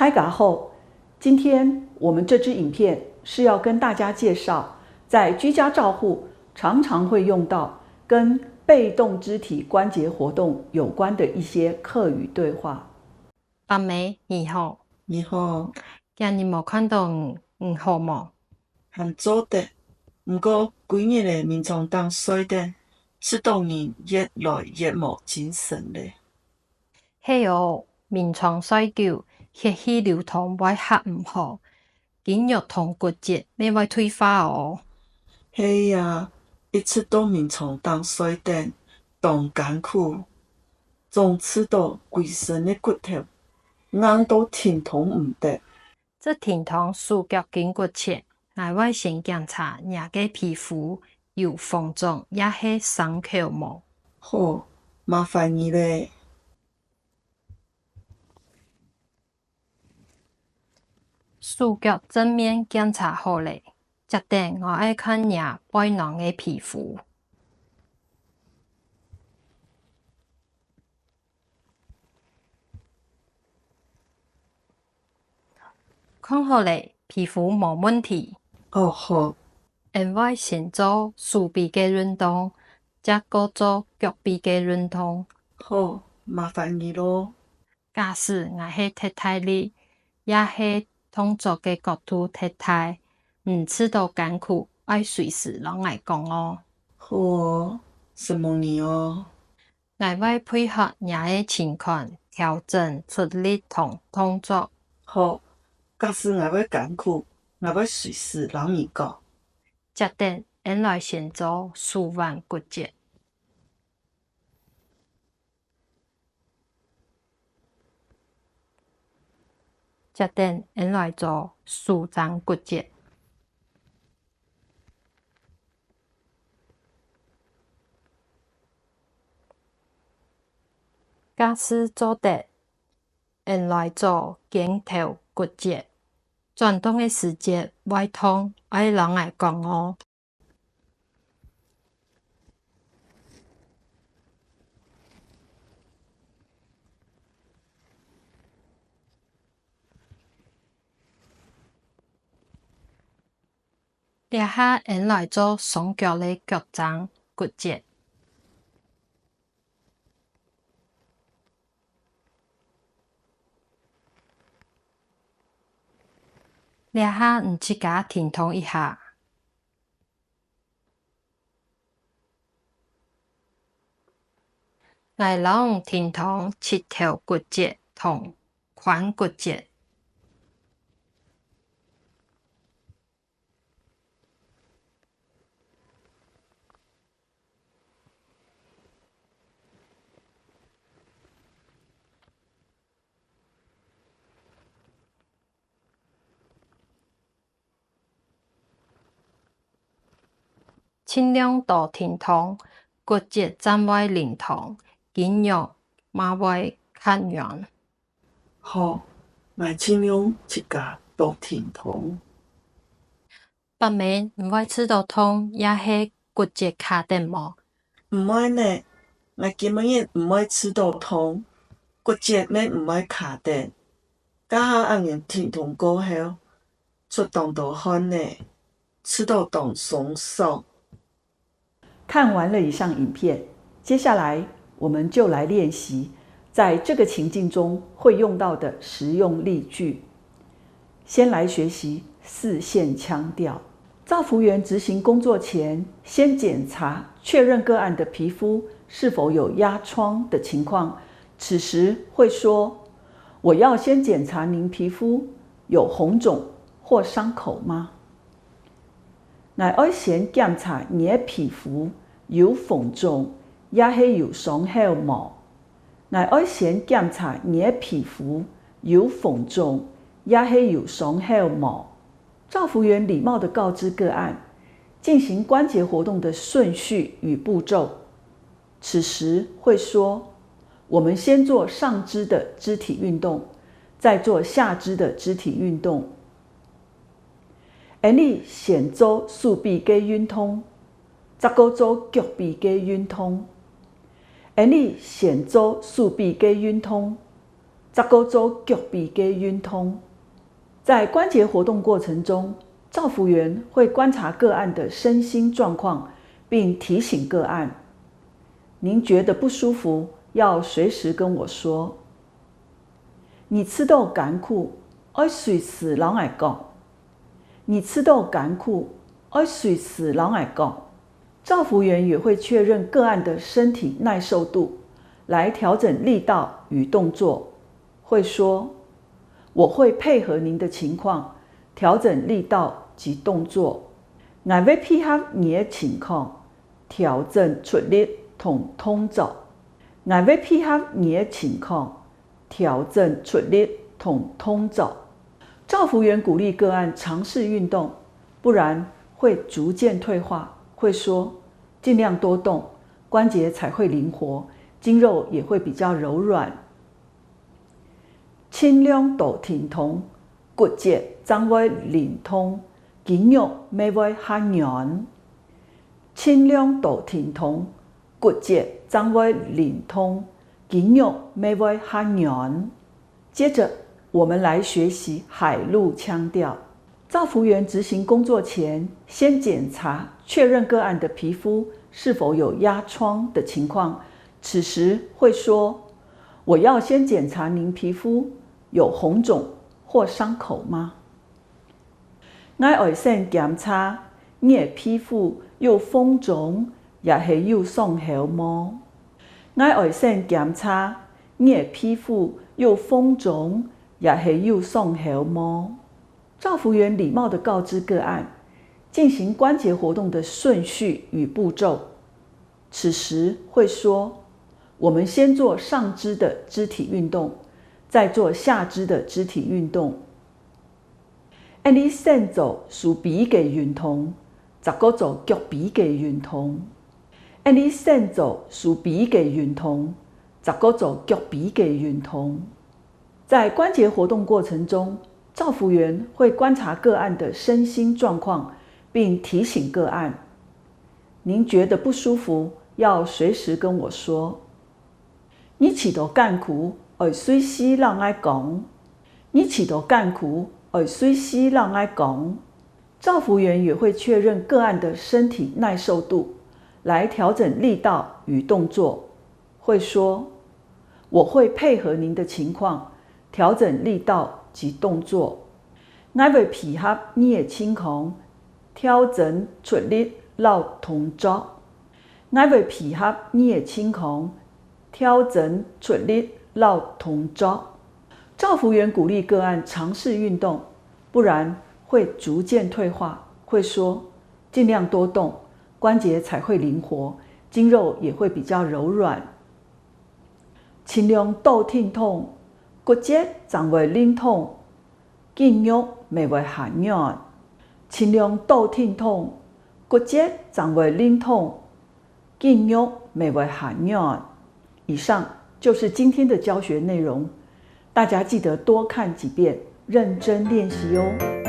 拍嘎后，今天我们这支影片是要跟大家介绍，在居家照护常常会用到跟被动肢体关节活动有关的一些客语对话。阿妹，你好。你好，今日无看到好无？很早的，不过几日的眠床当睡的，这当年越来越冇精神咧。嘿哦，眠床睡觉，血气流通歪合唔好，肌肉同骨节咩歪退化哦。嘿呀，一直到眠床当睡的，当艰苦，总吃到规身的骨头硬到疼痛唔得。这疼痛属脚筋骨切，我会先检查你嘅皮肤有红肿，也是伤口无。好，麻烦你咧。视觉正面检查好咧，接着我爱看你背囊嘅皮肤。看好咧，皮肤冇问题。哦好，因为先做手臂嘅运动，再过做脚臂嘅运动。好，麻烦你咯。假使我是太太你，也是动作嘅角度太太，唔吃到艰苦，爱随时拢来讲哦。好哦，什么你哦？我会配合你嘅情况调整出力同动作。好，假使我要艰苦，我要随时让你讲。接着，因来先做舒缓骨节。接着，因来做舒张骨节。假使做得，因来做肩头骨节。转动的时节外痛，爱人来讲哦。抓下因来做双脚的脚掌骨节。抓下唔自家停痛一下。我拢停痛七条骨节同髋骨节。尽量多停痛，骨节暂外灵痛，肌肉马外看远。好，我尽量一家都挺痛。北面唔会吃到痛，也是骨节卡定无。唔爱呢，我根本也唔爱吃到痛，骨节咩唔爱卡的，家下按人疼痛过后，出动到汗呢，吃到动松手。看完了以上影片，接下来我们就来练习在这个情境中会用到的实用例句。先来学习四线腔调。照服员执行工作前，先检查确认个案的皮肤是否有压疮的情况，此时会说：“我要先检查您皮肤有红肿或伤口吗？”我要先检查你的皮肤有红肿，也是有伤口吗？我要先检查你的皮肤有红肿，也是有伤口吗？照服员礼貌地告知个案进行关节活动的顺序与步骤，此时会说：“我们先做上肢的肢体运动，再做下肢的肢体运动。你先做手臂嘅运动，再个做脚臂嘅运动。你先做手臂嘅运动，十個組腳臂嘅運動。在關節活動過程中，照服員會觀察個案的身心狀況，並提醒個案：您覺得不舒服，要隨時跟我說。你吃到艱苦，要隨時攏愛講。你吃到艱苦，要隨時攏愛講。照服員也會確認個案的身體耐受度，來調整力道與動作。會說：我會配合您的情況，調整力道及動作。我會配合你的情況，調整出力同動作。我會配合你的情況，調整出力同動作。照服員鼓勵個案嘗試運動，不然會逐漸退化。會說：盡量多動，關節才會靈活，筋肉也會比較柔軟。輕量度停痛，骨節將會靈通，肌肉咪會較軟。輕量度停痛，骨節將會靈通，肌肉咪會較軟。接着，我們來學習海陸腔調。照服員執行工作前，先檢查確認個案的皮膚是否有壓瘡的情況。此時會說：我要先檢查您皮膚有紅腫或傷口嗎？我要先檢查你的皮膚有紅腫，也是有傷口嗎？我要先檢查你的皮膚有紅腫，也是有傷口嗎？照服員禮貌地告知個案進行關節活動的順序與步驟。此時會說：我們先做上肢的肢體運動，再做下肢的肢體運動。你先做手臂嘅運動，再做腳臂嘅運動。你先做手臂嘅運動，再做腳臂嘅運動。在關節活動過程中，照服員會觀察個案的身心狀況，並提醒個案：您覺得不舒服，要隨時跟我說。你吃到艱苦，要隨時攏愛講。你吃到艱苦，要隨時攏愛講。照服員也會確認個案的身體耐受度，來調整力道與動作。會說：我會配合您的情況，調整力道及動作。我會配合你的情況，調整出力老動作。我會配合你的情況，調整出力老動作。照服員鼓勵個案嘗試運動，不然會逐漸退化。會說：盡量多動，關節才會靈活，筋肉也會比較柔軟。輕量度停痛，骨節將會靈通，肌肉咪會較軟。輕量度停痛，骨節將會靈通，肌肉咪會較軟。以上就是今天的教學內容，大家記得多看幾遍，認真練習哦。